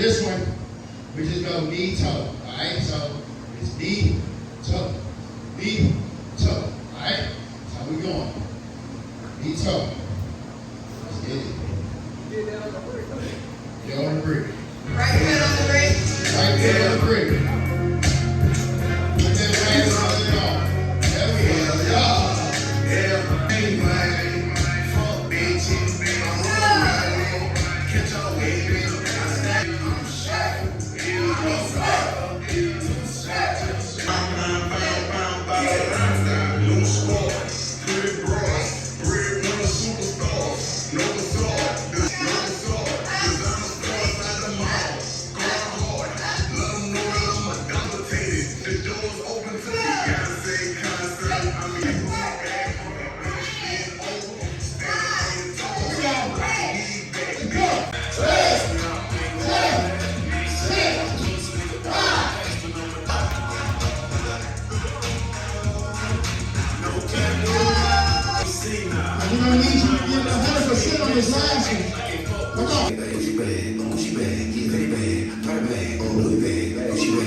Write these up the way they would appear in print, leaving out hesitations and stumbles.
this one, we just go knee toe. Alright, so it's knee toe. Knee toe. Alright? That's how we going. Knee toe. Let's get it. Get that on the brick. Get on the brick. Right foot on the brick. Right foot on the brick. Put that hands on it on. There we go. Yeah. Fuck bitches. Catch your baby. I'm shot. We're gonna need you to give 100% on this last one. Come on. She bad, she bad, get very bad, her bad, Louis bad, she bad.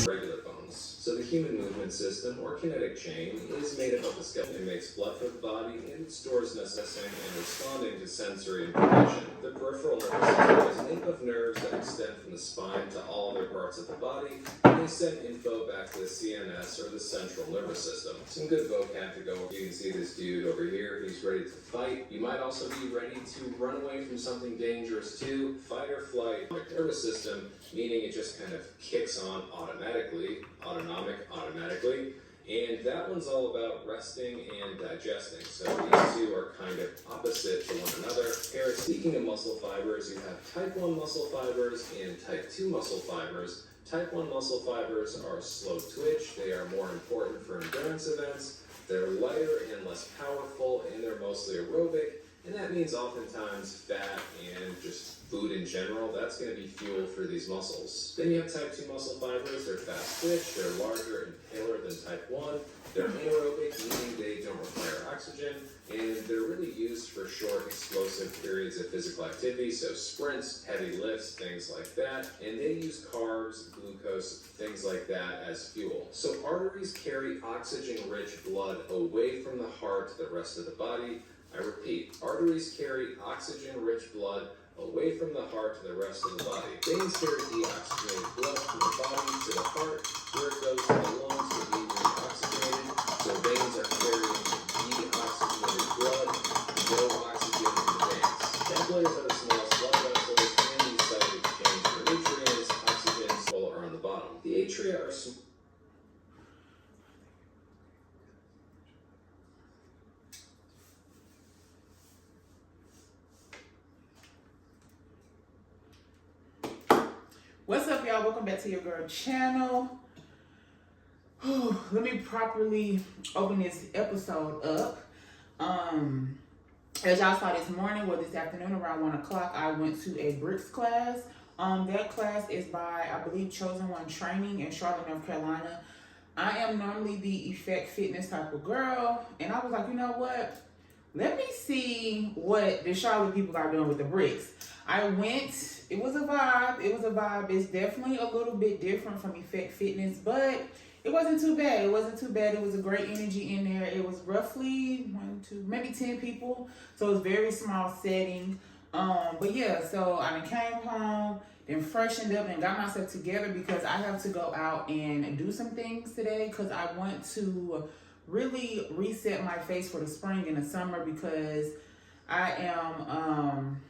Regular bones. So the human movement system, or kinetic chain, is made up of the skeleton. It makes blood for the body and it stores necessary and responding to sensory information. The peripheral nervous system is made up of nerves that extend from the spine to all other parts of the body, and they send info back to the CNS, or the central nervous system. Some good vocab to go over. You can see this dude over here, he's ready to fight. You might also be ready to run away from something dangerous too. Fight or flight. Nervous system, meaning it just kind of kicks on automatically, automatically. And that one's all about resting and digesting. So these two are kind of opposite to one another. Here, speaking of muscle fibers, you have type 1 muscle fibers and type 2 muscle fibers. Type 1 muscle fibers are slow twitch. They are more important for endurance events. They're lighter and less powerful, and they're mostly aerobic. And that means oftentimes fat and just food in general, that's going to be fuel for these muscles. Then you have type 2 muscle fibers. They're fast twitch, they're larger and paler than type 1. They're anaerobic, meaning they don't require oxygen, and they're really used for short, explosive periods of physical activity, so sprints, heavy lifts, things like that. And they use carbs, glucose, things like that as fuel. So arteries carry oxygen-rich blood away from the heart to the rest of the body. I repeat, arteries carry oxygen-rich blood away from the heart to the rest of the body. Veins carry deoxygenated blood from the body to the heart, where it goes to the lungs to be reoxygenated. So veins are carrying deoxygenated blood, no oxygen in the veins. Capillaries are the smallest blood vessels, and these sites exchange for nutrients, oxygen, all are on the bottom. The atria are What's up, y'all? Welcome back to your girl channel. Let me properly open this episode up. As y'all saw this morning, this afternoon around 1 o'clock, I went to a bricks class. That class is by, I believe, Chosen One Training in Charlotte, North Carolina. I am normally the effect fitness type of girl, and I was like, you know what? Let me see what the Charlotte people are doing with the bricks. I went, it was a vibe. It's definitely a little bit different from Effect Fitness, but it wasn't too bad. It was a great energy in there. It was roughly maybe 10 people. So it was a very small setting. But yeah, so I came home, then freshened up and got myself together because I have to go out and do some things today because I want to really reset my face for the spring and the summer because I am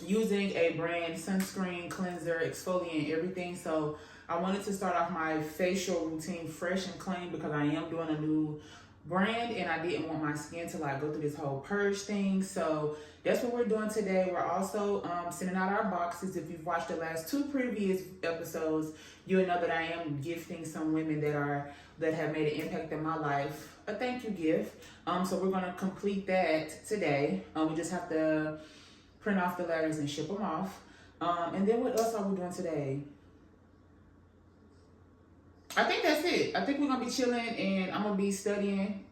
using a brand sunscreen, cleanser, exfoliant, everything. So I wanted to start off my facial routine fresh and clean because I am doing a new brand and I didn't want my skin to go through this whole purge thing. So that's what we're doing today. We're also sending out our boxes. If you've watched the last 2 previous episodes, you'll know that I am gifting some women that have made an impact in my life a thank you gift. So we're gonna complete that today. We just have to print off the letters and ship them off. And then what else are we doing today? I think that's it. I think we're gonna be chilling and I'm gonna be studying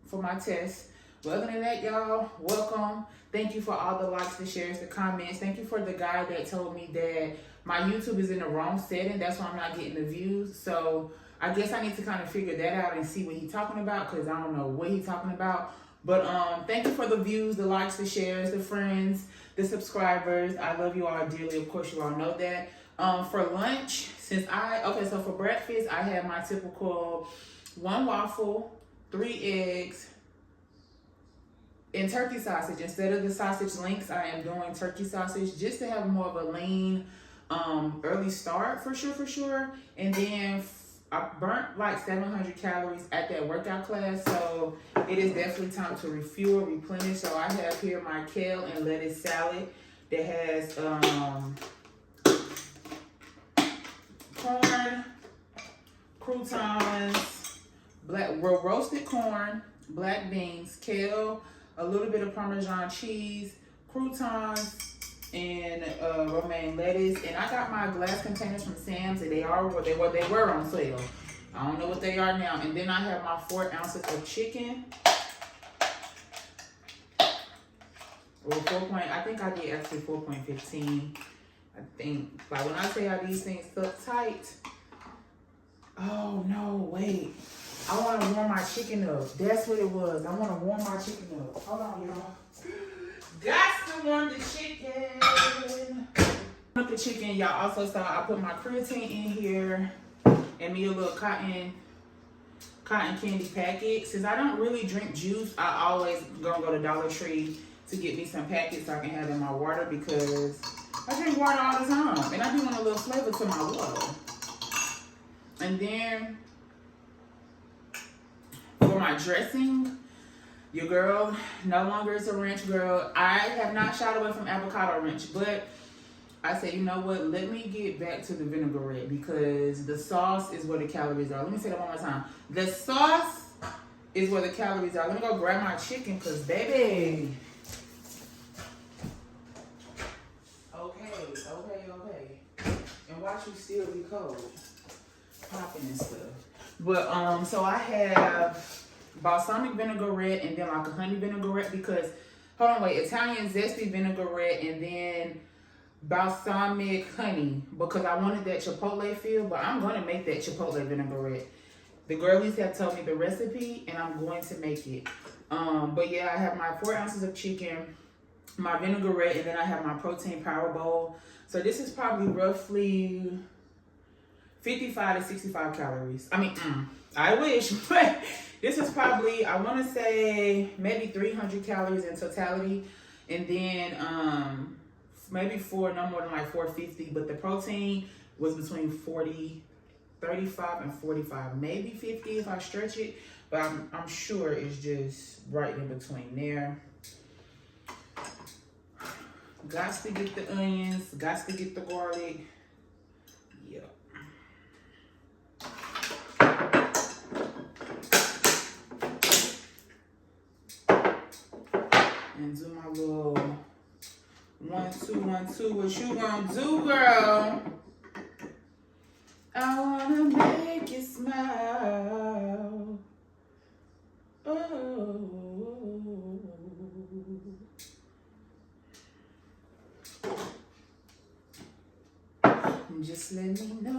for my test. But other than that, y'all, welcome. Thank you for all the likes, the shares, the comments. Thank you for the guy that told me that my YouTube is in the wrong setting. That's why I'm not getting the views. So I guess I need to kind of figure that out and see what he's talking about, because I don't know what he's talking about. But thank you for the views, the likes, the shares, the friends, the subscribers. I love you all dearly. Of course, you all know that. For lunch, so for breakfast, I had my typical 1 waffle, 3 eggs, and turkey sausage. Instead of the sausage links, I am doing turkey sausage just to have more of a lean, early start for sure. And then I burnt like 700 calories at that workout class, so it is definitely time to refuel, replenish. So I have here my kale and lettuce salad that has corn, croutons, roasted corn, black beans, kale, a little bit of Parmesan cheese, croutons, and romaine lettuce. And I got my glass containers from Sam's, and they were on sale. I don't know what they are now. And then I have my 4 ounces of chicken. Or I think I did actually 4.15. I think, like when I say how these things stuck tight. Oh no, wait. I want to warm my chicken up. That's what it was. I want to warm my chicken up. Hold on, y'all. Got to warm the chicken. With the chicken, y'all also saw I put my creatine in here and me a little cotton candy packet. Since I don't really drink juice, I always gonna go to Dollar Tree to get me some packets so I can have in my water, because I drink water all the time and I do want a little flavor to my water. And then for my dressing, your girl no longer is a ranch girl. I have not shied away from avocado ranch, but I said, you know what? Let me get back to the vinaigrette, because the sauce is where the calories are. Let me say that one more time. The sauce is where the calories are. Let me go grab my chicken, because baby. Okay. And watch you still be cold. Popping and stuff. But so I have balsamic vinaigrette and then like a honey vinaigrette, because Italian zesty vinaigrette and then balsamic honey, because I wanted that chipotle feel. But I'm going to make that chipotle vinaigrette. The girlies have told me the recipe and I'm going to make it. But yeah, I have my 4 ounces of chicken, my vinaigrette, and then I have my protein power bowl. So this is probably roughly 55 to 65 calories. I mean, I wish, but this is probably, I want to say maybe 300 calories in totality. And then maybe no more than like 450. But the protein was between 35 and 45, maybe 50 if I stretch it. But I'm sure it's just right in between there. Gots to get the onions, gots to get the garlic. Yep. And do my little 1, 2, 1, 2. What you gonna do, girl? I wanna make you smile. Oh. Just let me know.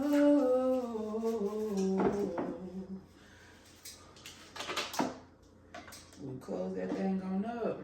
We'll close that thing on up.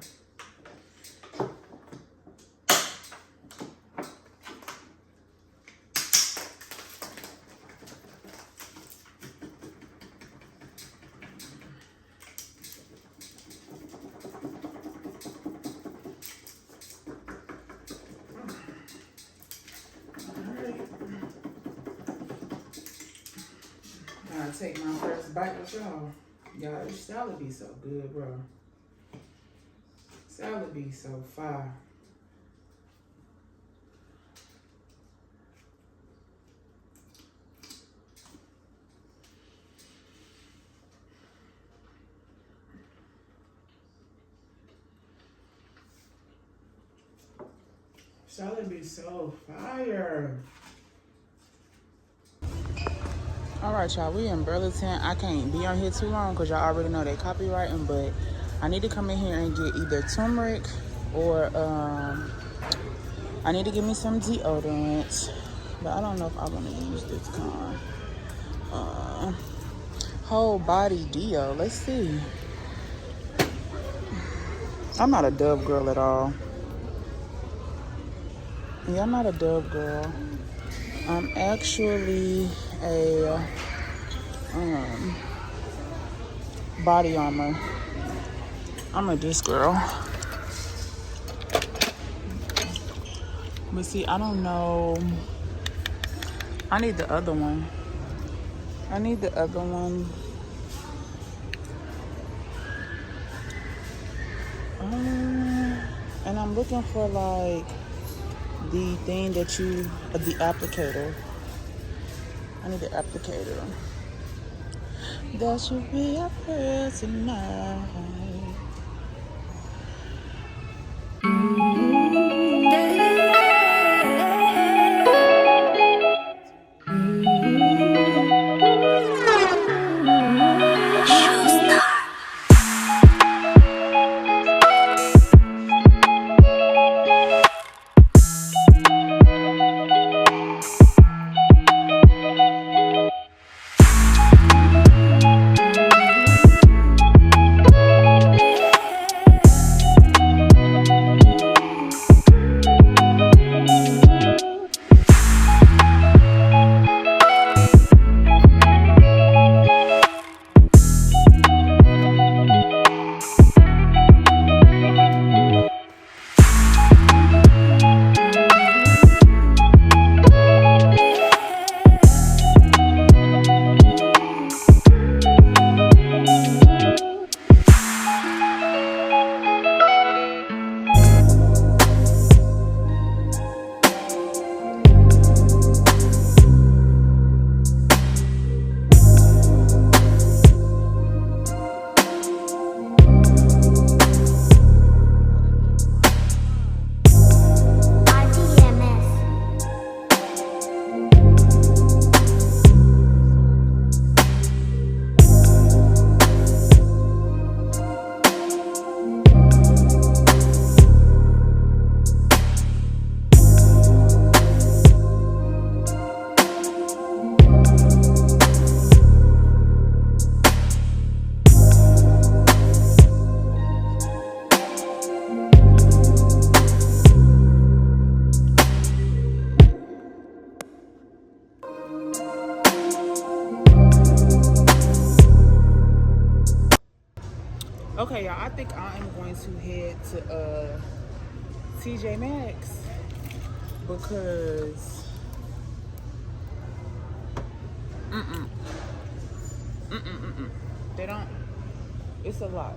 Take my first bite with y'all. Y'all, this salad be so good, bro. Salad be so fire. Salad be so fire. All right, y'all, we in Burlington. I can't be on here too long because y'all already know they copywriting, but I need to come in here and get either turmeric or I need to give me some deodorant, but I don't know if I want to use this kind. Whole body deo. Let's see. I'm not a Dove girl at all. Yeah, I'm not a Dove girl. I'm actually a Body Armor. I'm a this girl. But see, I don't know. I need the other one. And I'm looking for like the thing that the applicator. I need the applicator. That should be a prayer tonight. Okay, y'all, I think I am going to head to TJ Maxx because they don't, it's a lot.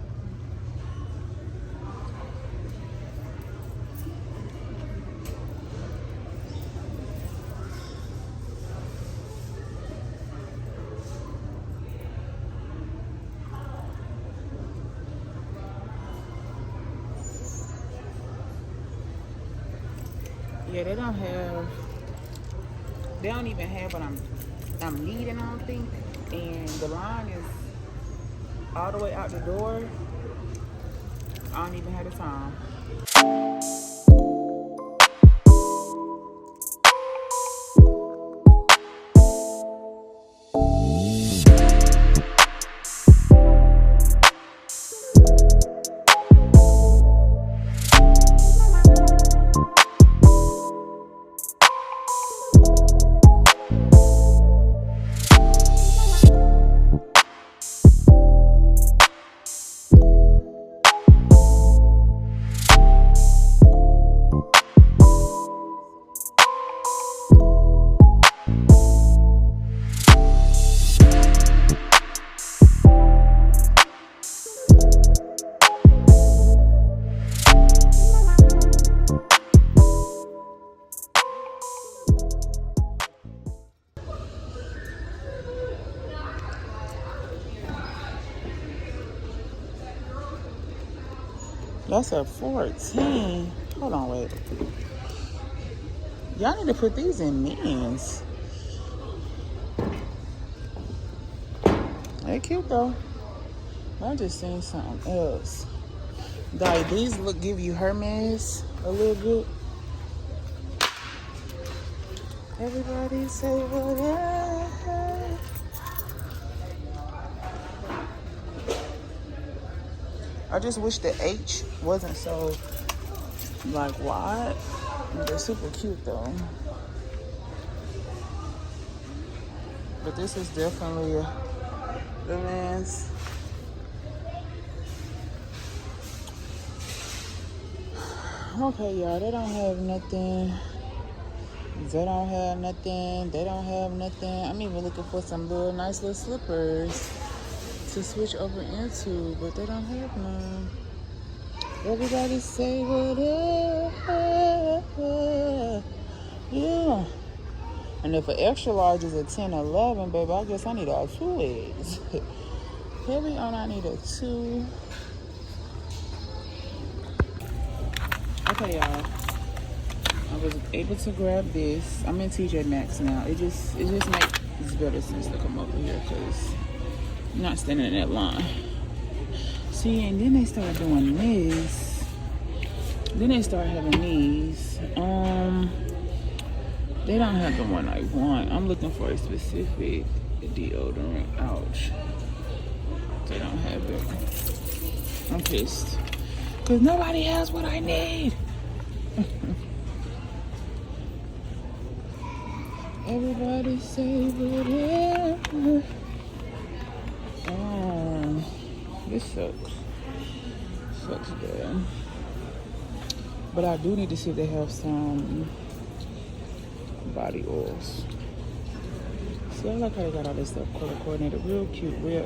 Yeah, they don't even have what I'm needing, I don't think. And the line is all the way out the door. I don't even have the time. That's a 14. Hold on, wait. Y'all need to put these in men's. They're cute though. I just seen something else. Like, these look give you Hermes a little bit. Everybody say whatever. I just wish the H wasn't so like wide. They're super cute though. But this is definitely the men's. Okay, y'all, they don't have nothing. They don't have nothing. They don't have nothing. I'm even looking for some little nice little slippers to switch over into, but they don't have none. Everybody say whatever. Yeah. And if an extra large is a 10 or 11, baby, I guess I need all 2 legs. Heavy on, I need a 2. Okay, y'all. I was able to grab this. I'm in TJ Maxx now. It just makes better sense to come over here because I'm not standing in that line. See, and then they started doing this. Then they started having these. They don't have the one I want. I'm looking for a specific deodorant. Ouch. They don't have it. I'm pissed. Because nobody has what I need. Everybody say whatever. This sucks. Sucks bad. But I do need to see if they have some body oils. See, I like how they got all this stuff color coordinated. Real cute, real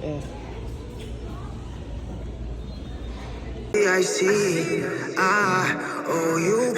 I see. You